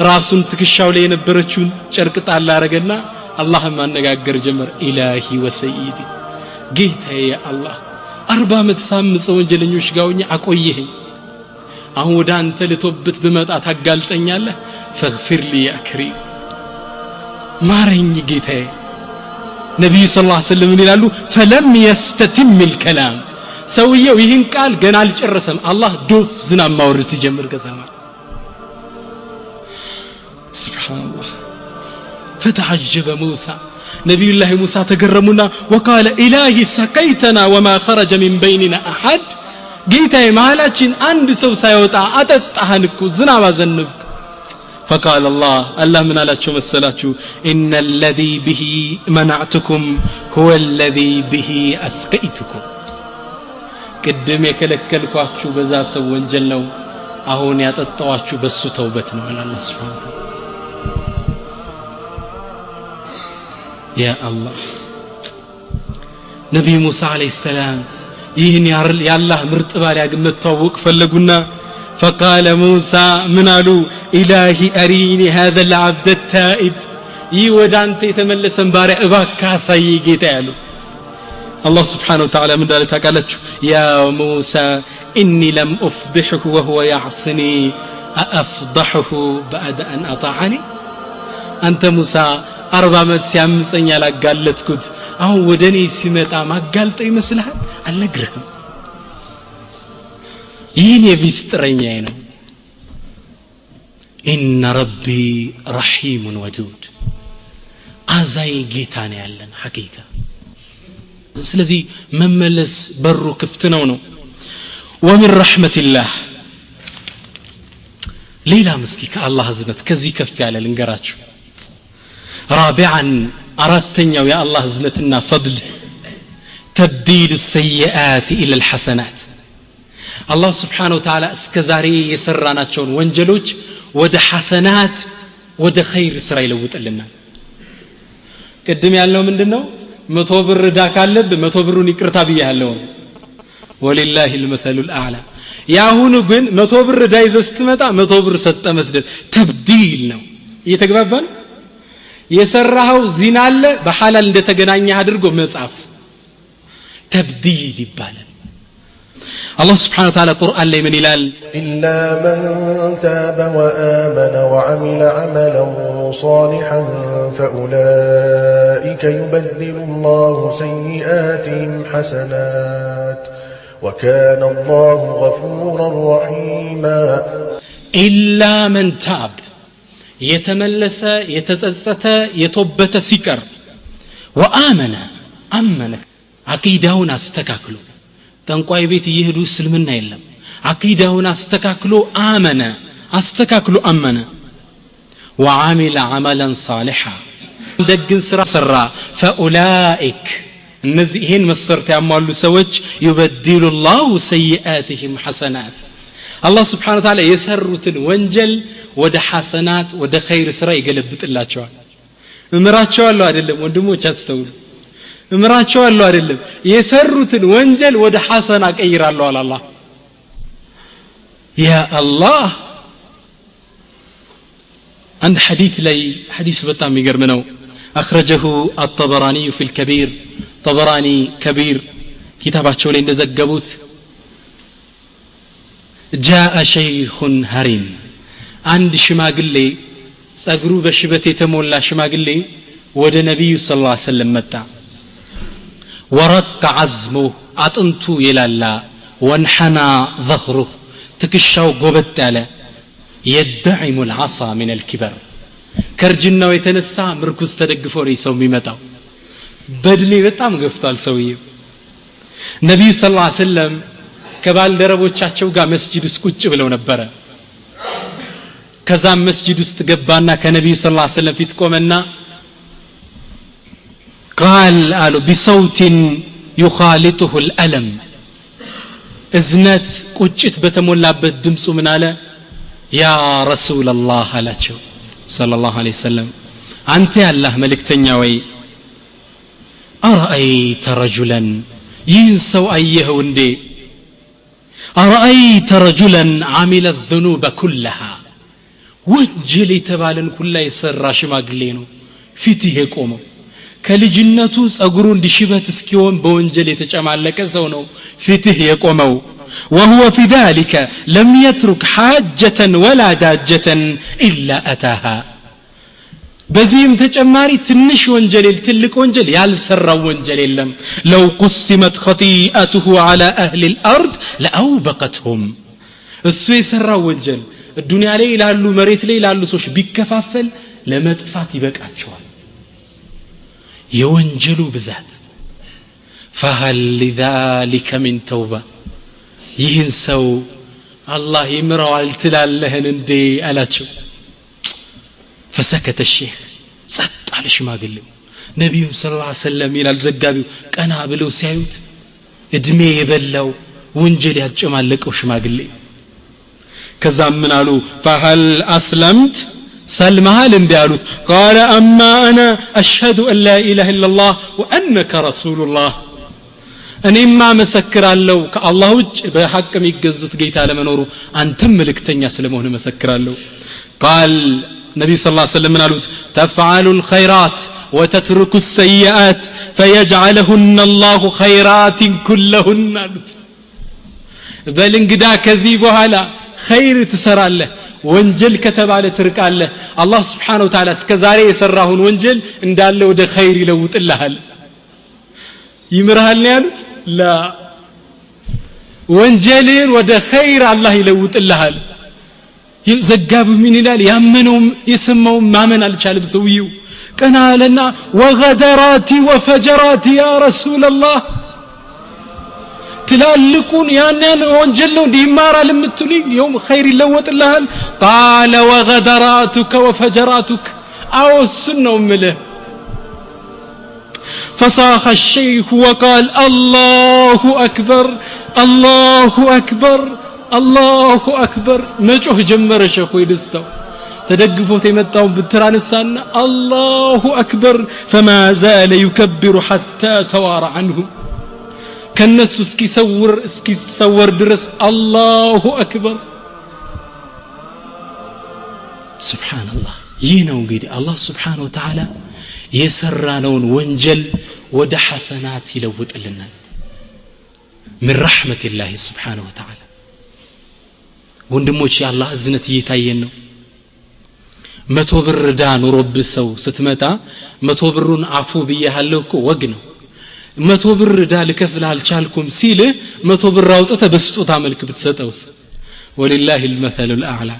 ራሱን ትክሻው ላይ የነበረችውን ጨርቅ ጣል አረገና አላህም ማነጋገር ጀመር ኢላሂ ወሰይዲ ጌታዬ አላህ 40 ዓመት ሳምጽ ወንጀለኞች ጋውኛ አቆየኝ አሁን ወደ አንተ ልቶብት በመጣ ታጋልጠኛለህ فاغفر لي يا كريم ማረኝ ጌታዬ ነብዩ ሰለላሁ ዐለይሂ ወሰለም ይላሉ فلم يستتم الكلام ሰውየው ይህን ቃል ገና አልጨረሰም አላህ ዶፍ ዝናብ ማውረድ ሲጀምር ከሰማይ سبحان الله فتعجب موسى نبي الله موسى تكرمنا وقال إلهي سقيتنا وما خرج من بيننا أحد جيتاي مالاتين عند سو سايوتا أتطهن እኮ ዝናብ አዘንብ فقال الله من አላቸው መሰላችሁ إن الذي به منعتكم هو الذي به أسقيتكم ቅድም የከለከልኳችሁ በዛ ሰው ወንጀል ነው አሁን ያጠጣዋችሁ በሱ ተውበት ነው አላህ Subhanahu يا الله نبي موسى عليه السلام ይህን ያላህ ምርጥ ባሪያ ግን መተዋወቅ ፈለጉና فقال موسى من قالوا إلهي أريني هذا العبد التائب يودانت يتملسن بارع እባክህ አሳይ ጌታ ያሉ الله سبحانه وتعالى من ذلك قالت يا موسى إني لم أفضحه وهو يعصني أفضحه بعد أن أطاعني أنت موسى 40 ዓመት ሲያምፀኝ ያላጋለጥኩት አሁን ወደኔ ሲመጣ ማጋልጠ ይመስልሃል አልነግርህም ይህን የሚስጥረኛዬ ነው إن ربي رحيم ودود አዛኝ ጌታ ነው ያለን ሐቂቃ ስለዚህ መመለስ በሩ ክፍት ነው ومن رحمة الله ሌላ ምስኪ ከአላህ እዝነት ከዚህ ከፍ ያለ ልንገራችሁ رابعا أردتنيا يا الله زنتنا فضل تبديل السيئات إلى الحسنات الله سبحانه وتعالى اسكزاري يسرانا تشون وانجلوج ود حسنات ود خير إسرائيل وتقلنا قدم يالله من دنو متوبر داك اللب متوبرون يكرتا بيه اللون ولله المثل الأعلى يا هونو قن متوبر دايز استمتا متوبر ست مسجد تبديل نو يتقببن የሰራው ዚና አለ በሐላል እንደተገናኘ አድርጎ መጻፍ ተብዲል ይባላል الله سبحانه وتعالى قرآن لي من إلال إلا من تاب وآمن وعمل عملا صالحا فأولئك يبدل الله سيئاتهم حسنات وكان الله غفورا رحيما إلا من تاب يتملس يتسست يتوبت سكر وآمن أمن عقيدهون استكاكلو تنقوي بيت يهدو سلمنا يلم عقيدهون استكاكلو آمن استكاكلو أمن وعمل عملا صالحا دقن سرا سرا فأولئك النزئين مسفرت يعملوا سوج يبدل الله سيئاتهم حسنات الله سبحانه وتعالى يسرتن وانجل ወደ ሐሰናት ወደ ኸይር ስራ ይገለብጥላቸዋል እምራቸዋለሁ አይደለም ወንድሞች አስተውሉ እምራቸዋለሁ አይደለም የሰሩትን ወንጀል ወደ ሐሰና ቀይራለሁ አለ አላህ ያ አላህ عند حديث لي حديث በጣም የሚገርም ነው اخرجه الطبراني في الكبير طبراني كبير كتابቸው ላይ እንደዘገቡት جاء شيخ هرم አንድ ሽማግሌ ጸጉሩ በሽበት የተሞላ ሽማግሌ ወደ ነብዩ ሰለላሁ ዐለይሂ ወሰለም መጣ ወረቅ عظمه አጥንቱ ይላላ ወንሐና ظهره ትክሻው ጎበጥ ያለ يدعم العصا من الكبر ከርጅናው የተነሳ ምርኩዝ ተደግፎ ነው ሰው የሚመጣው በእድሜ በጣም ገፍቷል ሰውዬው ነብዩ ሰለላሁ ዐለይሂ ወሰለም ከባልደረቦቻቸው ጋር መስጂድ ውስጥ ቁጭ ብለው ነበር ከዛ መስጂድ ውስጥ ገባና ከነብዩ ሰለላሁ ዐለይሂ ወሰለም ፊት ቆመና قال አሉ بصوت يخالطه الالم እዝነት ቁጭት በተሞላበት ድምፁ ምን አለ ያ رسول الله አላቸው ሰለላሁ ዐለይሂ ወሰለም አንተ ያላህ መልእክተኛ ወይ أرأيت رجلا ينسوا أيه وندي أرأيت رجلا عمل الذنوب كلها ወንጀል የተባለን ሁላ የሰራ ሽማግሌ ነው ፊትህ የቆመው ከልጅነቱ ጸጉሩ እንዲሽበት እስኪሆን በወንጀል የተጨማለቀ ሰው ነው ፊትህ የቆመው وهو في ذلك لم يترك حاجة ولا داجة إلا أتاها በዚህም ተጨማሪ ትንሽ ወንጀል ትልቅ ወንጀል ያልሰራው ወንጀል የለም لو قسمت خطيئته على أهل الأرض لأوبقتهم እሱ የሰራው ወንጀል الدنيا ላይ ላሉ መሬት ላይ ላሉ ሰዎች ቢከፋፈል ለመጥፋት ይበቃቸዋል የወንጀሉ ብዛት فهل لذلك من توبة ይህን ሰው አላህ ይምረዋል ትላለህን እንዴ አላቸው فسكت الشيخ ጸጥ አለ ሽማግሌው ነብዩ ሰለላሁ ዐለይሂ ወሰለም ይላል ዘጋቢው ቀና ብለው ሲያዩት እድሜ የበላው ወንጀል ያጨማለቀው ሽማግሌ كذا من قالوا فهل أسلمت سلمها لندالوت قال أما أنا أشهد أن لا إله إلا الله وأنك رسول الله أنا ما مسكر الله كالله بحق ميقزت جيت على منورو أنتم ملكتني سلمون مسكر الله قال النبي صلى الله عليه وسلم قالوا تفعل الخيرات وتترك السيئات فيجعلهن الله خيرات كلهن بل انقدا كذيبها لا خير تسرالله ወንጀል ከተባለ ትርቃለህ አላህ Subhanahu Wa Ta'ala እስከዛሬ የሰራውን ወንጀል እንዳለ ወደ ኸይር ይለውጥልሃል ይምርሃል ያሉት ላ ወንጀልን ወደ ኸይር አላህ ይለውጥልሃል ዘጋቢው ምን ይላል ያመነው የሰማው ማመን አልቻለም ሰውየው ቀና አለና ወገደራቲ ወፈጀራቲ ያ ረሱላህ تلالكون يانن وانجلون دي مارا لمتولين يوم خير اللوت اللهل قال وغدراتك وفجراتك أو السنة أمله فصاخ الشيخ وقال الله أكبر الله أكبر الله أكبر مجوه جمر شيخو يدستو تدقفوا تيمتاهم بالتران السنة الله أكبر فما زال يكبر حتى توارى عنه كنس اسكي سور درس الله أكبر سبحان الله ينو قيدي الله سبحانه وتعالى يسرانون وانجل ود حسنات يلوط لنا من رحمة الله سبحانه وتعالى ወንድሞች ያላህ እዝነት እየታየን ነው 100 ብር ዳ ኑሮብ ሰው ስትመጣ 100 ብሩን አፉ ብያለሁ እኮ ወግ ነው 100 ብር ዳ ልከፍል አልቻልኩም ሲል 100 ብር አውጥተ በስጦታ መልክ ብትሰጠውስ ወሊላሂ المثل الاعلى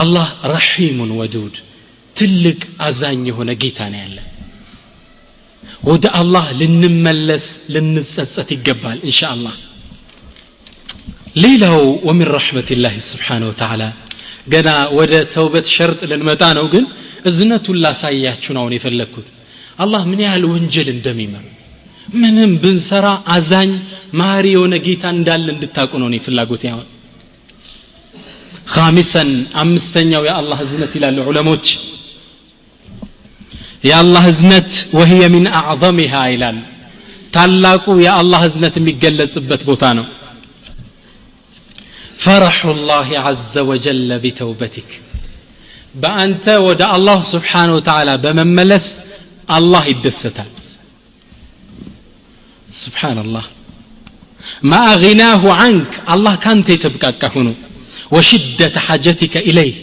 አላህ ረሂሙን ወዱድ ትልቅ አዛኝ የሆነ ጌታ ነው ያለ ወደ አላህ ልንመለስ ልንጸጸት ይገባል ኢንሻአላህ ሌላው ومن رحمة الله سبحانه وتعالى ገና ወደ ተውበት ሸርጥ ልንመጣ ነው ግን እዝነቱን ላሳያችሁ ነው የፈለኩት አላህ ምን ያህል ወንጀል እንደሚመር ምንም ብንሰራ አዛኝ ማሪ የሆነ ጌታ እንዳለ እንድታቁ ነው ፍላጎት ያው خامسا አምስተኛው የአላህ እዝነት ይላሉ ዑለሞች የአላህ እዝነት وهي من اعظمها ይላል ታላቁ የአላህ እዝነት የሚገለጽበት ቦታ ነው فرح الله عز وجل بتوبتك بأنت ودع الله سبحانه وتعالى بمملس الله يدستال سبحان الله ما أغناه عنك الله كانت تبقى هنا وشدة حاجتك إليه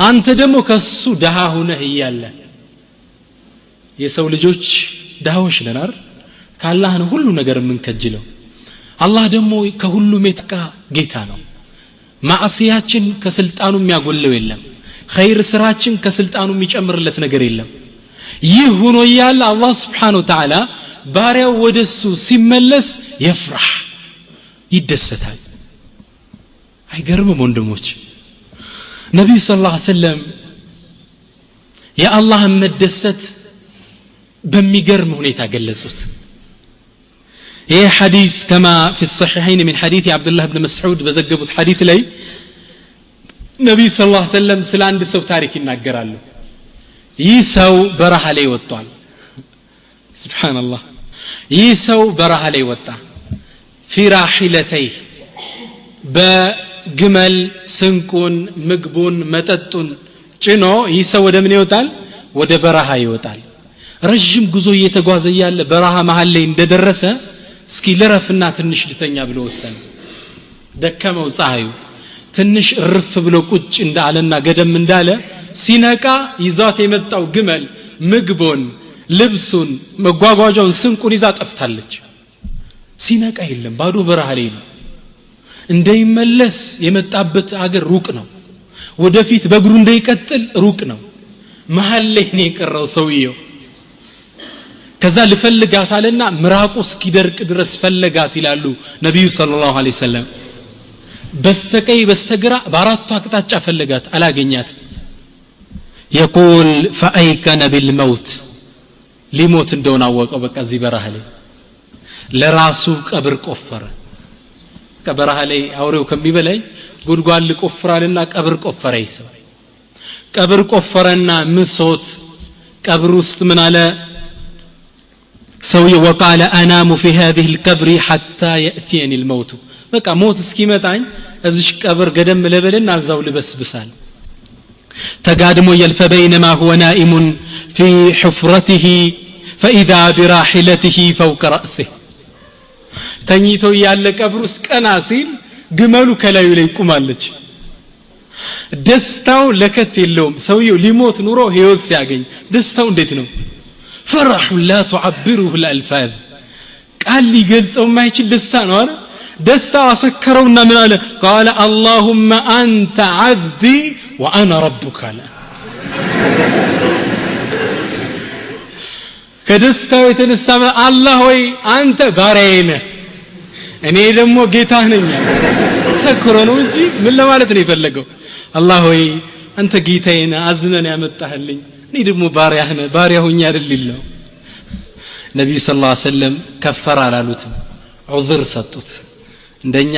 أنت دمك السو دهاهنا هي الله يسول جوج دهوش لنار قال الله أنا كله نقر من كجله الله دمو كهلو متكا جيتانو ማዕሲያችን ከስልጣኑ የሚያጎለው የለም ኸይር ስራችን ከስልጣኑ የሚጨምርለት ነገር የለም ይህ ሆኖ ያለ አላህ Subhanahu Wa Ta'ala ባሪያው ወደሱ ሲመለስ ይፍራህ ይደሰታል አይገርምም ወንድሞች ነብዩ ሰለላሁ ዐለይሂ ወሰለም የአላህ መደሰት በሚገርም ሁኔታ ገለጹት ይህ ሐዲስ كما في الصحيحين من حديث عبد الله بن مسعود በዘገቡት ሐዲስ ላይ ነብዩ ሰለላሁ ዐለይሂ ወሰለም ስለ አንድ ሰው ታሪክ ይናገራሉ ይህ ሰው በረሃ ላይ ወጣል ሱብሃንአላህ ይህ ሰው በረሃ ላይ ወጣ في راحلتيه በግመል ስንቁን ምግቡን መጠጡን ጭኖ ይህ ሰው ወደ ምን ይወጣል ወደ በረሃ ይወጣል ረጅም ጉዞ እየተጓዘ ያለ በረሃ መሃል ላይ እንደደረሰ እስኪ ለረፍና ትንሽ ልተኛ ብሎ ወሰነ ደከመው ፀሐዩ ትንሽ እርፍ ብሎ ቁጭ እንዳለና ገደም እንዳለ ሲነቃ ይዟት የመጣው ግመል ምግቡን ልብሱን መጓጓዣውን ስንቁን ይዛ ጠፍታለች ሲነቃ የለም ባዶ በረሃ ላይ ነው እንደይመለስ የመጣበት አገር ሩቅ ነው ወደፊት በእግሩ እንደይቀጥል ሩቅ ነው መሃል ላይ ነው የቀረው ሰውየው ከዛ ልፈልጋት አለና ምራቁ እስኪደርቅ ድረስ ፈለጋት ይላሉ ነብዩ ሰለላሁ ዐለይሂ ወሰለም በስተቀኝ በስተግራ በአራቱ አቅጣጫ ፈለጋት አላገኛት يقول فأيكن بالموت ሊሞት እንደሆነ አወቀው በቃ እዚህ በረሃ ላይ ለራሱ ቀብር ቆፈረ ከበረሃ ላይ አውሬው ከሚበላይ ጉድጓድ ልቆፍራልና ቀብር ቆፈረ ይሰው ቀብር ቆፈረና ምሶት ቀብር ውስጥ ምን አለ سوي وقال أنام في هذه القبر حتى يأتيني الموت بقى موت اسكيمتاኝ እዚህ ቀብር ገደም ለበልና አዛው ልበስብሳል تقادمو يلف بينما هو نائم في حفرته فإذا براحلته فوق رأسه ተኝቶ ያለ ቀብር ውስጥ ቀና ሲል ግመሉ ከላዩ ላይ ቆማለች ደስታው ለከት የለውም ሰውየው ሊሞት ኑሮ ህይወት ሲያገኝ ደስታው እንዴት ነው فرح لا تعبره الالفاظ قال لي قلصو ما يچل دستا ነው አይደል ደስታ አሰከረውና ምን አለ قال اللهم انت عبدي وانا ربك لا ከደስታው የተነሳ አላህ ሆይ አንተ ባሪያዬ ነህ እኔ ደግሞ ጌታህ ነኝ ሰክሮ ነው እንጂ ምን ለማለት ነው የፈለገው አላህ ሆይ አንተ ጌታዬ ነህ አዝነን ያመጣህልኝ እኔ ደግሞ ባሪያህ ነህ ባሪያ ሆኜ አይደል ይለው ነብዩ ሰለላሁ ዐለይሂ ወሰለም ከፈራ አላሉትም ዑዝር ሰጡት እንደኛ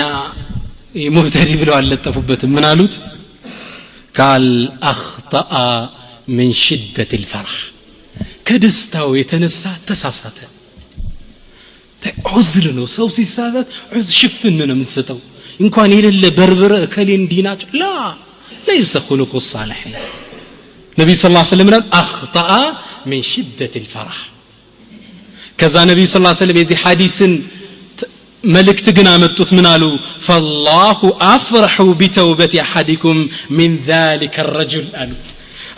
ሙብተዲ ብለው አለጠፉበት ምን አሉት قال اخطا من شده الفرح ከደስታው የተነሳ ተሳሳተ ዑዝር ነው ሰው ሲሳሳት ዑዝር ሽፍን ነው የምትሰጠው እንኳን የሌለ በርበረ ከሌን ዲናጭ ላ ليس خلق الصالحين نبي صلى الله عليه وسلم اخطا من شده الفرح كذا نبي صلى الله عليه وسلم يزي حديث መልእክት ግን አመጡት ምን አሉ فالله افرح بتوبه احدكم من ذلك الرجل አሉ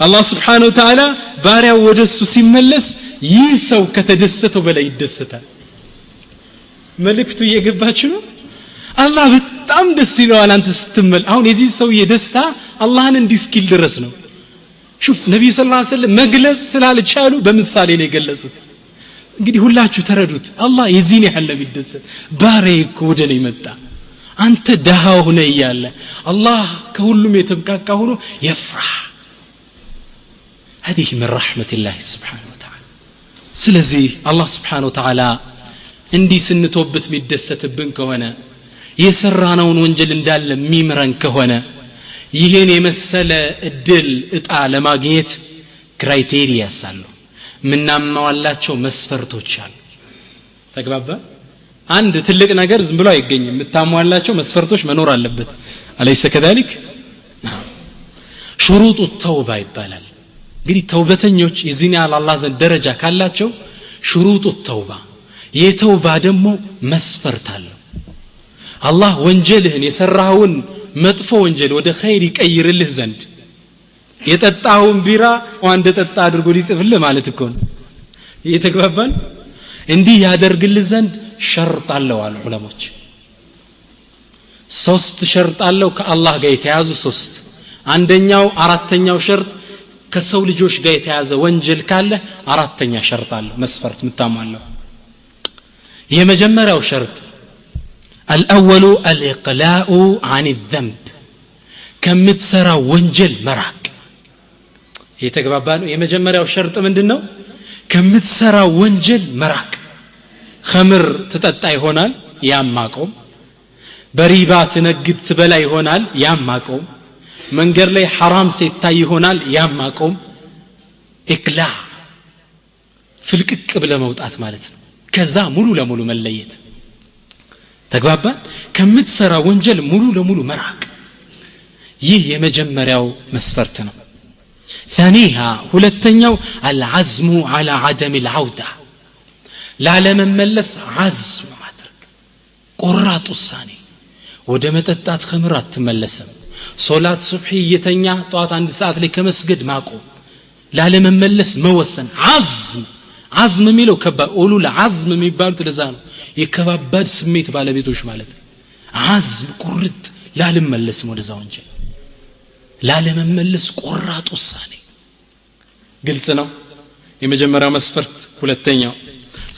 አላህ Subhanahu Wa Ta'ala ባሪያው ወደሱ ሲመለስ ይህ ሰው ከተደሰተው በላይ ይደሰታል መልእክቱ እየገባችሁ ነው አላህ በጣም ደስ ይለዋል አንተ ስትመል አሁን የዚህ ሰው የደስታ አላህን እንዲስኪል ድረስ ነው شوف ነብዩ ሰለላሁ ዐለይሂ ወሰለም መግለጽ ስላልቻሉ በምሳሌ ነው የገለጹት እንግዲህ ሁላችሁ ተረዱት አላህ የዚህን ያህል ለሚደሰት ባሪያው ወደኔ መጣ አንተ ደሃው ሆነ ይያለ አላህ ከሁሉም የተብቃቃ ሆኖ ይፍራህ هذه من رحمة الله سبحانه وتعالى ስለዚህ አላህ Subhanahu Wa Ta'ala እንዲህ ስንተውበት የሚደሰትብን ከሆነ የሰራነውን ወንጀል እንዳለ የሚምረን ከሆነ ይሄን የመሰለ እድል እጣ ለማግኘት ክራይቴሪያስ አሉ ምናማዋላቸው መስፈርቶች አሉ ተግባባ አንድ ትልቅ ነገር ዝም ብሎ አይገኝም የምታሟላቸው መስፈርቶች መኖር አለበት አለይሰ ከذلك شروط التوبه ይባላል እንግዲህ ተውበተኞች የዚህን ያህል አላህ ዘንድ ደረጃ ካላቸው شروط التوبه የተውባ ደግሞ መስፈርት አለው አላህ ወንጀልህን የሰራውን መጥፎ ወንጀል ወደ ኸይር ይቀይርልህ ዘንድ የጠጣውን ቢራ ወንደ ጠጣ አድርጎ ሊጽፍልህ ማለት እኮ ነው የተግባባን እንዲህ ያደርግልህ ዘንድ ሸርጥ አለው አሉ ዑለሞች ሶስት ሸርጥ አለው ከአላህ ጋር የተያዙ ሶስት አንደኛው አራተኛው ሸርጥ ከሰው ልጆች ጋር የተያዘ ወንጀል ካለ አራተኛ ሸርጥ አለው መስፈርት ምታማለው የመጀመሪያው ሸርጥ الأول الإقلاع عن الذنب كمتسرى وانجل مراك يتقبابانو يمجمرياو شرط ምንድነው ከምትሰራ ወንጀል መራቅ خمر تጠጣ ይሆናል ያማቆም በሪባ ትነግድ ትበላ ይሆናል ያማቆም መንገር ላይ حرام ሲታይ ይሆናል ያማቆም إقلاع ፍልቅቅ ብለ መውጣት ማለት ነው ከዛ ሙሉ ለሙሉ መለየት ተግባባን ከምትሰራ ወንጀል ሙሉ ለሙሉ መራቅ ይህ የመጀመሪያው መስፈርት ነው ثانيها ሁለተኛው العزم على عدم العودة ላለመመለስ عزم ማድረግ ቆራጥ ውሳኔ ወደ መጠጣት خمر አትመለስም ሶላት ሱብሂ የተኛ ጧት 1 ሰዓት ላይ ከመስገድ ማቆም ላለመመለስ መወሰን عزم የሚለው ኡሉል عزم የሚባሉት ለዛ ነው የከባባድ ስሜት ባለቤቶች ማለት عزم ቁርጥ ላለመመለስ ወደዛ ወንጀል ላለመመለስ ቆራጥ ውሳኔ ግልጽ ነው የመጀመሪያው መስፈርት ሁለተኛው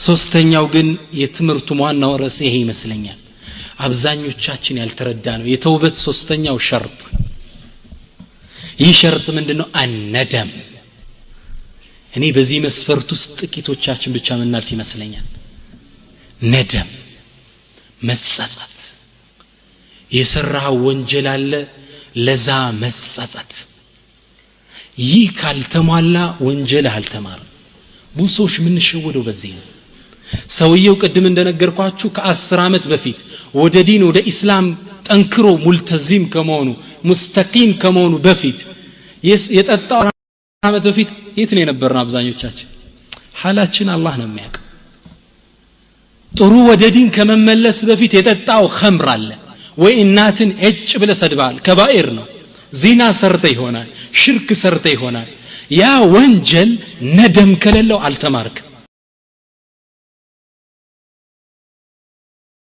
ሶስተኛው ግን የትምርቱ ዋናው ርዕስ ይሄ ይመስለኛል አብዛኞቻችን ያልተረዳ ነው የተውበት ሶስተኛው ሸርጥ ይህ ሸርጥ ምንድነው አነደም እኔ በዚህ መስፈርት ውስጥ ጥቂቶቻችን ብቻ ምናልፍ ይመስለኛል ነደም መጸጸት የሰራው ወንጀል አለ ለዛ መጸጸት ይህ ካልተሟላ ወንጀል አልተማረ ብዙዎች ምን ሸወደው በዚህ ነው ሰውየው ቅድም እንደነገርኳችሁ ከ10 አመት በፊት ወደ ዲን ወደ እስላም ጠንክሮ ሙልተዚም ከመሆኑ ሙስተቂም ከመሆኑ በፊት የጠጣው አመት በፊት የት ነው የነበርነው አብዛኞቻችን ሐላችን አላህ ነው የሚያውቅ ጥሩ ወደ ዲን ከመመለስ በፊት የጠጣው ኸምር አለ ወይ እናትን እጭ ብለ ሰድባል ከባኢር ነው ዚና ሰርተ ይሆናል ሽርክ ሰርተ ይሆናል ያ ወንጀል ነደም ከሌለው አልተማርክ